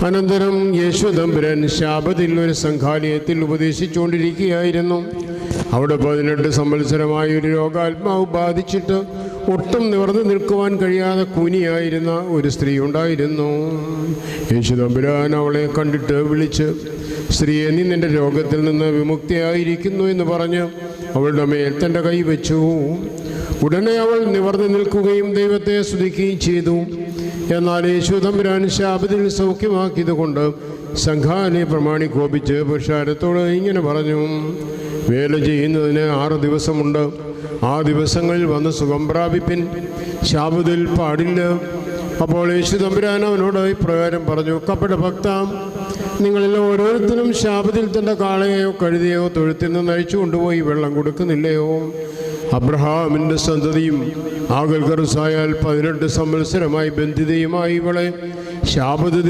അനന്തരം യേശു തമ്പുരാൻ ശാബത്തിൽ ഒരു സംഘാലയത്തിൽ ഉപദേശിച്ചുകൊണ്ടിരിക്കുകയായിരുന്നു. അവിടെ 18 സംവത്സരമായ ഒരു രോഗാത്മാവ് ബാധിച്ചിട്ട് ഒട്ടും നിവർന്നു നിൽക്കുവാൻ കഴിയാതെ കൂനിയായിരുന്ന ഒരു സ്ത്രീ ഉണ്ടായിരുന്നു. യേശു തമ്പുരാൻ അവളെ കണ്ടിട്ട് വിളിച്ച്, സ്ത്രീയെ, നീ നിന്റെ രോഗത്തിൽ നിന്ന് വിമുക്തിയായിരിക്കുന്നു എന്ന് പറഞ്ഞ് അവളുടെ മേൽ തൻ്റെ കൈ വെച്ചു. ഉടനെ അവൾ നിവർന്നു നിൽക്കുകയും ദൈവത്തെ സ്തുതിക്കുകയും ചെയ്തു. എന്നാൽ യേശു തമ്പുരാൻ ശാബത്തിൽ സൗഖ്യമാക്കിയത് കൊണ്ട് സംഘാലയ പ്രമാണി കോപിച്ച് പുരുഷാരത്തോട് ഇങ്ങനെ പറഞ്ഞു, വേല ചെയ്യുന്നതിന് 6 ദിവസമുണ്ട്. ആ ദിവസങ്ങളിൽ വന്ന് സുഖം പ്രാപിപ്പിൻ, ശാബത്തിൽ പാടില്ല. അപ്പോൾ യേശു തമ്പുരാൻ അവനോട് ഇപ്രകാരം പറഞ്ഞു, കപട ഭക്ത, നിങ്ങളിൽ ഓരോരുത്തരും ശാബത്തിൽ തൻ്റെ കാളയെയോ കഴുതയോ തൊഴുത്തിൽ നിന്ന് അഴിച്ചു കൊണ്ടുപോയി വെള്ളം കൊടുക്കുന്നില്ലയോ? അബ്രഹാമിൻ്റെ സന്തതിയും ആകൽ ഗർസായാൽ 18 സംവത്സരമായി ബന്ധിതയുമായി ഇവളെ ശാബത്ത്